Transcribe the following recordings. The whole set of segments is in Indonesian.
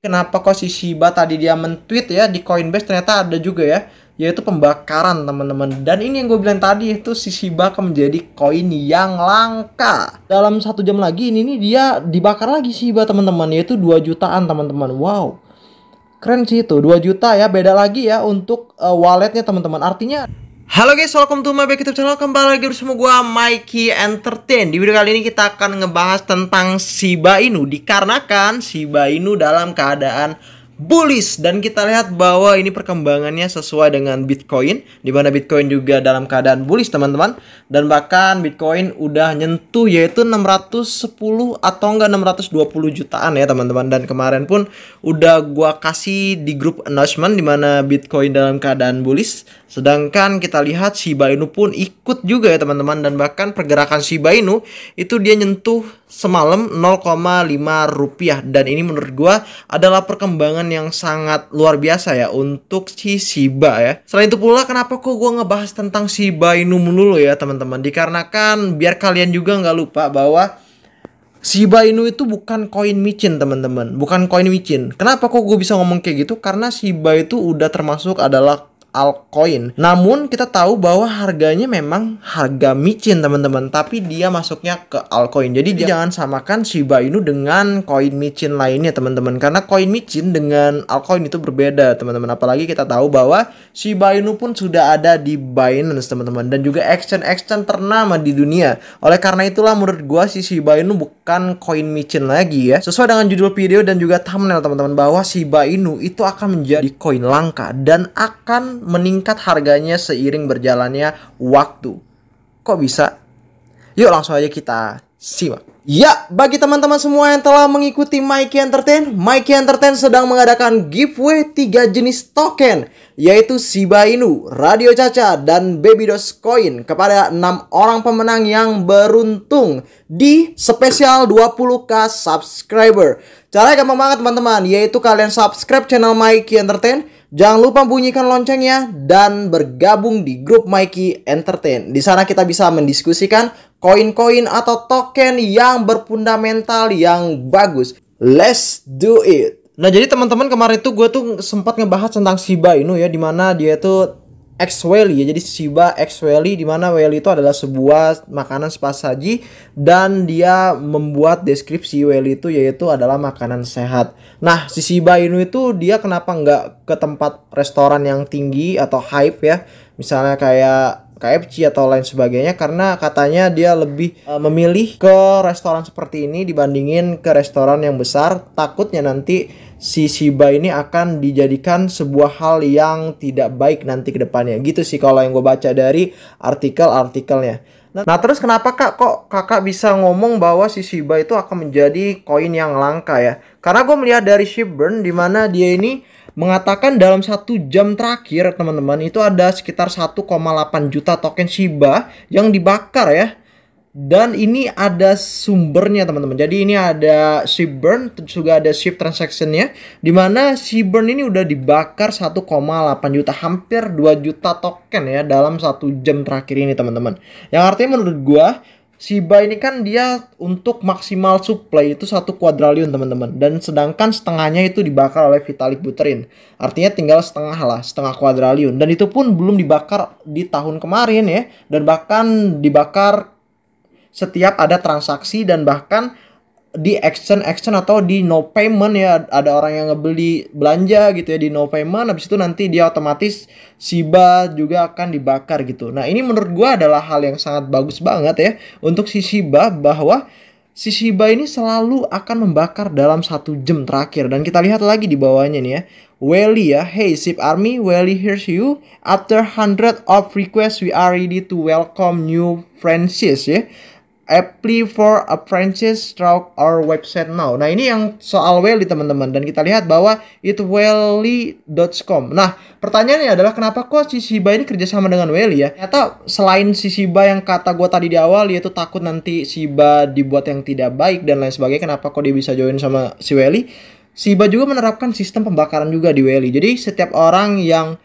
Kenapa kok si Shiba tadi dia men-tweet ya di Coinbase, ternyata ada juga ya, yaitu pembakaran teman-teman. Dan ini yang gue bilang tadi, itu si Shiba akan menjadi koin yang langka. Dalam 1 jam lagi ini nih dia dibakar lagi Shiba teman-teman, yaitu 2 jutaan teman-teman. Wow, keren sih itu, 2 juta ya. Beda lagi ya untuk walletnya teman-teman. Artinya, halo guys, welcome to my back YouTube channel. Kembali lagi bersama gue, Mikey Entertain. Di video kali ini kita akan ngebahas tentang Shiba Inu. Dikarenakan Shiba Inu dalam keadaan bullish, dan kita lihat bahwa ini perkembangannya sesuai dengan Bitcoin, di mana Bitcoin juga dalam keadaan bullish teman-teman. Dan bahkan Bitcoin udah nyentuh yaitu 610 atau enggak 620 jutaan ya teman-teman. Dan kemarin pun udah gua kasih di grup announcement di mana Bitcoin dalam keadaan bullish. Sedangkan kita lihat Shiba Inu pun ikut juga ya teman-teman. Dan bahkan pergerakan Shiba Inu itu dia nyentuh semalam 0,5 rupiah. Dan ini menurut gua adalah perkembangan yang sangat luar biasa ya untuk si Shiba ya. Selain itu pula, kenapa kok gua ngebahas tentang Shiba Inu melulu ya teman-teman? Dikarenakan biar kalian juga nggak lupa bahwa Shiba Inu itu bukan koin micin teman-teman, bukan koin micin. Kenapa kok gue bisa ngomong kayak gitu? Karena Shiba itu udah termasuk adalah altcoin. Namun kita tahu bahwa harganya memang harga micin teman-teman, tapi dia masuknya ke altcoin. Jadi jangan samakan Shiba Inu dengan koin micin lainnya teman-teman, karena koin micin dengan altcoin itu berbeda teman-teman. Apalagi kita tahu bahwa Shiba Inu pun sudah ada di Binance teman-teman, dan juga exchange ternama di dunia. Oleh karena itulah menurut gua si Shiba Inu bukan koin micin lagi ya. Sesuai dengan judul video dan juga thumbnail teman-teman, bahwa Shiba Inu itu akan menjadi koin langka dan akan meningkat harganya seiring berjalannya waktu. Kok bisa? Yuk langsung aja kita simak. Ya, bagi teman-teman semua yang telah mengikuti Mikey Entertain sedang mengadakan giveaway 3 jenis token, yaitu Shiba Inu, Radio Caca, dan Baby Dogecoin kepada 6 orang pemenang yang beruntung di spesial 20k subscriber. Caranya gampang banget teman-teman, yaitu kalian subscribe channel Mikey Entertain. Jangan lupa bunyikan loncengnya dan bergabung di grup Mikey Entertain. Di sana kita bisa mendiskusikan koin-koin atau token yang berfundamental yang bagus. Let's do it. Nah, jadi teman-teman, kemarin tuh gue tuh sempat ngebahas tentang Shiba Inu ya, dimana dia tuh X Whale ya. Jadi Shiba X Whale, di mana whale itu adalah sebuah makanan sepasaji, dan dia membuat deskripsi whale itu yaitu adalah makanan sehat. Nah, si Shiba Inu itu dia kenapa nggak ke tempat restoran yang tinggi atau hype ya, misalnya kayak KFC atau lain sebagainya, karena katanya dia lebih memilih ke restoran seperti ini dibandingin ke restoran yang besar. Takutnya nanti si Shiba ini akan dijadikan sebuah hal yang tidak baik nanti ke depannya. Gitu sih kalau yang gue baca dari artikelnya. Nah, terus kenapa kok kakak bisa ngomong bahwa si Shiba itu akan menjadi koin yang langka ya? Karena gue melihat dari Shipburn, di mana dia ini mengatakan dalam 1 jam terakhir teman-teman itu ada sekitar 1,8 juta token Shiba yang dibakar ya. Dan ini ada sumbernya teman-teman. Jadi ini ada Shipburn, juga ada Ship Transactionnya, dimana Shipburn ini udah dibakar 1,8 juta, hampir 2 juta token ya dalam 1 jam terakhir ini teman-teman. Yang artinya menurut gua Shiba ini kan dia untuk maksimal supply itu 1 kuadriliun teman-teman, dan sedangkan setengahnya itu dibakar oleh Vitalik Buterin. Artinya tinggal setengah lah, setengah kuadriliun, dan itu pun belum dibakar di tahun kemarin ya, dan bahkan dibakar setiap ada transaksi, dan bahkan di exchange atau di no payment ya, ada orang yang ngebeli belanja gitu ya di no payment, habis itu nanti dia otomatis Shiba juga akan dibakar gitu. Nah, ini menurut gua adalah hal yang sangat bagus banget ya untuk si Shiba, bahwa si Shiba ini selalu akan membakar dalam 1 jam terakhir. Dan kita lihat lagi di bawahnya nih ya, Wally ya, hey Ship Army, Wally hears you. After 100 of requests, we are ready to welcome new franchise ya. Apply for a franchise through our website now. Nah, ini yang soal Wally teman-teman, dan kita lihat bahwa itu wally.com. Nah, pertanyaannya adalah kenapa kok si Shiba ini kerjasama dengan Wally ya? Ternyata selain si Shiba yang kata gue tadi di awal, yaitu takut nanti Shiba dibuat yang tidak baik dan lain sebagainya, kenapa kok dia bisa join sama si Wally? Shiba juga menerapkan sistem pembakaran juga di Wally. Jadi setiap orang yang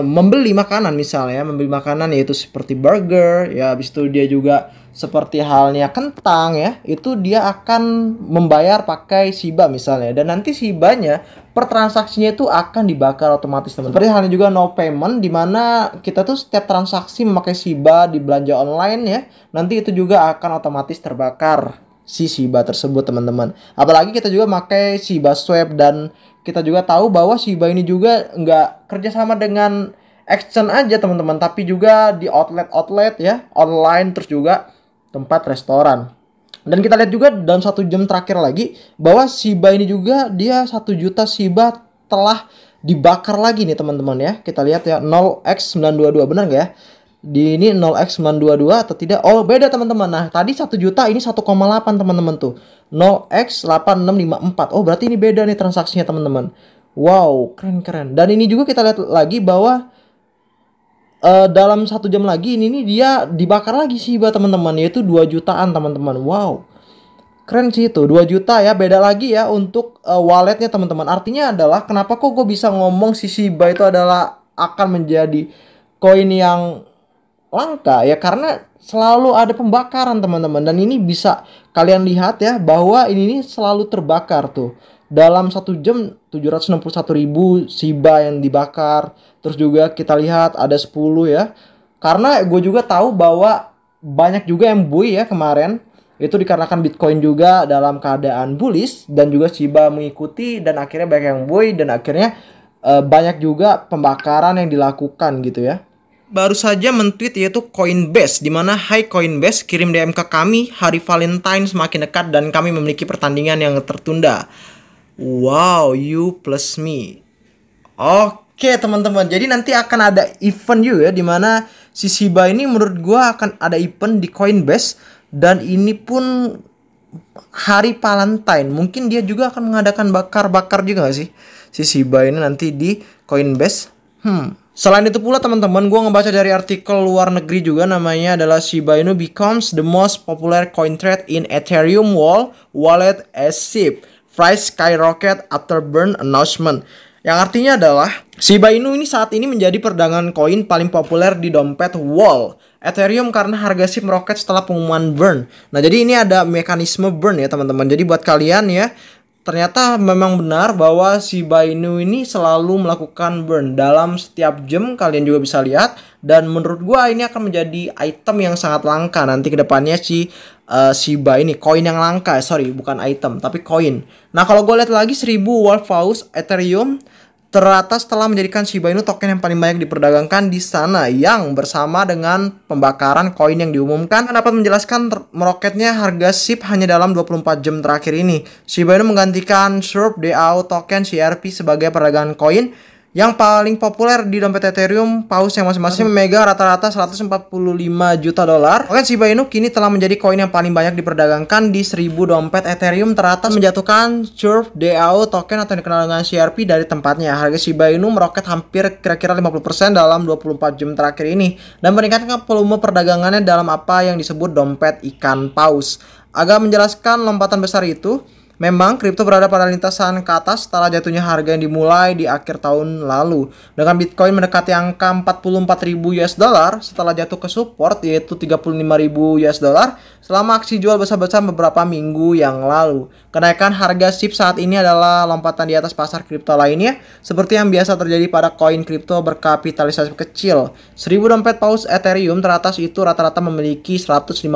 membeli makanan, misalnya membeli makanan yaitu seperti burger ya, habis itu dia juga seperti halnya kentang ya, itu dia akan membayar pakai Shiba misalnya, dan nanti Shibanya per transaksinya itu akan dibakar otomatis teman. Seperti halnya juga no payment, dimana kita tuh setiap transaksi memakai Shiba di belanja online ya, nanti itu juga akan otomatis terbakar si Shiba tersebut teman-teman. Apalagi kita juga pakai Shiba Swap, dan kita juga tahu bahwa Shiba ini juga nggak kerjasama dengan exchange aja teman-teman, tapi juga di outlet-outlet ya, online, terus juga tempat restoran. Dan kita lihat juga dalam 1 jam terakhir lagi bahwa Shiba ini juga dia 1 juta Shiba telah dibakar lagi nih teman-teman ya. Kita lihat ya 0x922, benar nggak ya? Di ini 0x922 atau tidak? Oh beda teman-teman. Nah tadi 1 juta, ini 1,8 teman-teman tuh. 0x8654. Oh berarti ini beda nih transaksinya teman-teman. Wow keren-keren. Dan ini juga kita lihat lagi bahwa dalam 1 jam lagi ini nih dia dibakar lagi Shiba teman-teman, yaitu 2 jutaan teman-teman. Wow keren sih itu 2 juta ya. Beda lagi ya untuk walletnya teman-teman. Artinya adalah kenapa kok gue bisa ngomong si Shiba itu adalah akan menjadi koin yang langka ya, karena selalu ada pembakaran teman-teman. Dan ini bisa kalian lihat ya bahwa ini nih selalu terbakar tuh. Dalam 1 jam 761.000 Shiba yang dibakar. Terus juga kita lihat ada 10 ya. Karena gue juga tahu bahwa banyak juga yang buy ya kemarin. Itu dikarenakan Bitcoin juga dalam keadaan bullish, dan juga Shiba mengikuti, dan akhirnya banyak yang buy, dan akhirnya banyak juga pembakaran yang dilakukan gitu ya. Baru saja men-tweet yaitu Coinbase, dimana "Hai Coinbase, kirim DM ke kami, hari Valentine semakin dekat dan kami memiliki pertandingan yang tertunda. Wow, you plus me." Oke teman-teman, jadi nanti akan ada event juga ya, dimana si Shiba ini menurut gua akan ada event di Coinbase, dan ini pun hari Valentine. Mungkin dia juga akan mengadakan bakar-bakar juga gak sih si Shiba ini nanti di Coinbase. Selain itu pula teman-teman, gue ngebaca dari artikel luar negeri juga, namanya adalah "Shiba Inu becomes the most popular coin trade in Ethereum wallet as SHIB. Price skyrocket after burn announcement." Yang artinya adalah Shiba Inu ini saat ini menjadi perdagangan koin paling populer di dompet wall Ethereum karena harga SHIB meroket setelah pengumuman burn. Nah jadi ini ada mekanisme burn ya teman-teman. Jadi buat kalian ya, ternyata memang benar bahwa Shiba Inu ini selalu melakukan burn dalam setiap jam, kalian juga bisa lihat. Dan menurut gua ini akan menjadi item yang sangat langka nanti ke depannya si Shiba ini, koin yang langka, sorry bukan item tapi koin. Nah kalau gue lihat lagi 1000 Wolfhouse Ethereum teratas telah menjadikan Shiba Inu token yang paling banyak diperdagangkan di sana, yang bersama dengan pembakaran koin yang diumumkan dapat menjelaskan meroketnya harga SHIB hanya dalam 24 jam terakhir ini. Shiba Inu menggantikan SHIB DAO token CRP sebagai perdagangan koin yang paling populer di dompet Ethereum Paus, yang masing-masing memegang rata-rata 145 juta dolar. Token Shiba Inu kini telah menjadi koin yang paling banyak diperdagangkan di 1000 dompet Ethereum teratas, menjatuhkan SHIB DAO token atau yang dikenal dengan CRP dari tempatnya. Harga Shiba Inu meroket hampir kira-kira 50% dalam 24 jam terakhir ini, dan meningkatkan volume perdagangannya dalam apa yang disebut dompet ikan paus. Agak menjelaskan lompatan besar itu, memang kripto berada pada lintasan ke atas setelah jatuhnya harga yang dimulai di akhir tahun lalu, dengan Bitcoin mendekati angka 44.000 US dollar setelah jatuh ke support yaitu 35.000 US dollar selama aksi jual besar-besaran beberapa minggu yang lalu. Kenaikan harga SHIB saat ini adalah lompatan di atas pasar kripto lainnya, seperti yang biasa terjadi pada koin kripto berkapitalisasi kecil. 1000 dompet paus Ethereum teratas itu rata-rata memiliki 155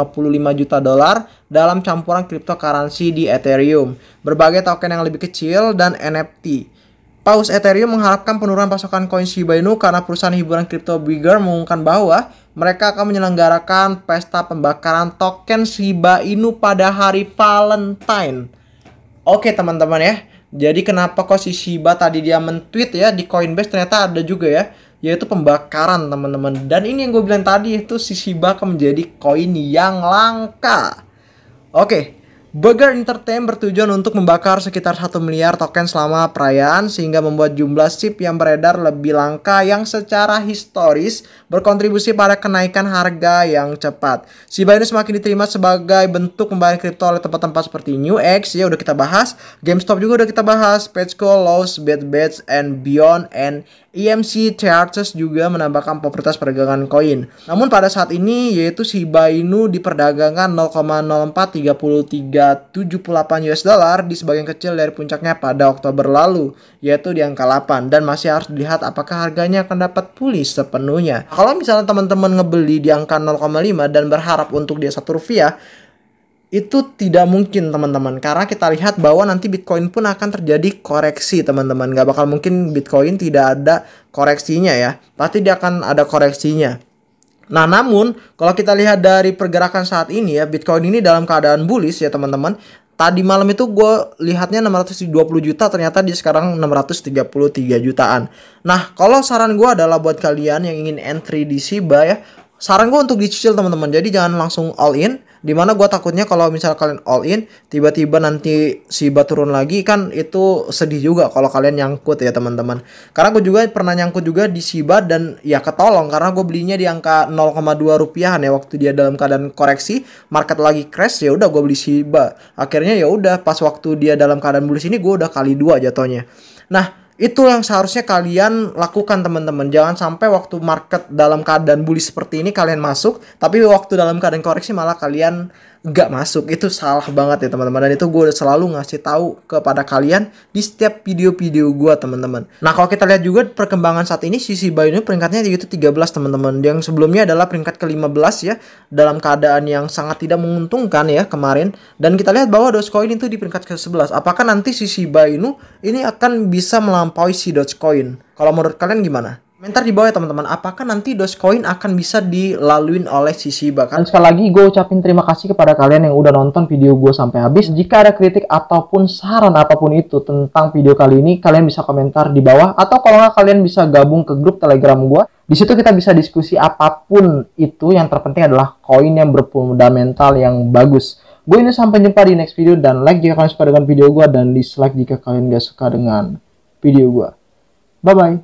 juta dolar dalam campuran cryptocurrency di Ethereum, berbagai token yang lebih kecil, dan NFT. Paus Ethereum mengharapkan penurunan pasokan koin Shiba Inu karena perusahaan hiburan kripto Bigger mengumumkan bahwa mereka akan menyelenggarakan pesta pembakaran token Shiba Inu pada hari Valentine. Oke teman-teman ya, jadi kenapa kok si Shiba tadi dia men-tweet ya di Coinbase, ternyata ada juga ya, yaitu pembakaran teman-teman. Dan ini yang gue bilang tadi, itu si Shiba akan menjadi koin yang langka. Oke, Burger Entertain bertujuan untuk membakar sekitar 1 miliar token selama perayaan sehingga membuat jumlah SHIB yang beredar lebih langka yang secara historis berkontribusi pada kenaikan harga yang cepat. Shiba Inu semakin diterima sebagai bentuk pembayaran kripto oleh tempat-tempat seperti Newegg, ya udah kita bahas, GameStop juga udah kita bahas, Petco, Lowe's, Bed Bath and Beyond, and EMC Charges juga menambahkan popularitas perdagangan koin. Namun pada saat ini yaitu Shiba Inu diperdagangkan 0,043378 US dollar di sebagian kecil dari puncaknya pada Oktober lalu, yaitu di angka 8, dan masih harus dilihat apakah harganya akan dapat pulih sepenuhnya. Kalau misalnya teman-teman ngebeli di angka 0,5 dan berharap untuk dia Rp1, itu tidak mungkin teman-teman, karena kita lihat bahwa nanti Bitcoin pun akan terjadi koreksi teman-teman. Gak bakal mungkin Bitcoin tidak ada koreksinya ya, pasti dia akan ada koreksinya. Nah namun kalau kita lihat dari pergerakan saat ini ya, Bitcoin ini dalam keadaan bullish ya teman-teman. Tadi malam itu gue lihatnya 620 juta, ternyata dia sekarang 633 jutaan. Nah kalau saran gue adalah buat kalian yang ingin entry di Shiba ya, saran gue untuk dicicil teman-teman. Jadi jangan langsung all in, dimana gue takutnya kalau misalnya kalian all in tiba-tiba nanti Shiba turun lagi, kan itu sedih juga kalau kalian nyangkut ya teman-teman. Karena gue juga pernah nyangkut juga di Shiba dan ya ketolong karena gue belinya di angka 0,2 rupiahan ya, waktu dia dalam keadaan koreksi, market lagi crash, ya udah gue beli Shiba. Akhirnya ya udah pas waktu dia dalam keadaan bullish ini gue udah kali 2 jatuhnya. Nah itu yang seharusnya kalian lakukan teman-teman. Jangan sampai waktu market dalam keadaan bullish seperti ini kalian masuk, tapi waktu dalam keadaan koreksi malah kalian nggak masuk. Itu salah banget ya teman-teman. Dan itu gue udah selalu ngasih tahu kepada kalian di setiap video-video gue teman-teman. Nah kalau kita lihat juga perkembangan saat ini, si Shiba Inu peringkatnya yaitu 13 teman-teman. Yang sebelumnya adalah peringkat ke-15 ya, dalam keadaan yang sangat tidak menguntungkan ya kemarin. Dan kita lihat bahwa Dogecoin itu di peringkat ke-11. Apakah nanti si Shiba Inu ini akan bisa melampaui si Dogecoin? Kalau menurut kalian gimana? Komentar di bawah ya teman-teman, apakah nanti Dogecoin akan bisa dilaluin oleh si Shiba kan? Dan sekali lagi gue ucapin terima kasih kepada kalian yang udah nonton video gue sampai habis. Jika ada kritik ataupun saran apapun itu tentang video kali ini, kalian bisa komentar di bawah, atau kalau nggak kalian bisa gabung ke grup Telegram gue. Di situ kita bisa diskusi apapun itu, yang terpenting adalah koin yang berfundamental yang bagus. Gue ini sampai jumpa di next video, dan like jika kalian suka dengan video gue, dan dislike jika kalian gak suka dengan video gue. Bye bye.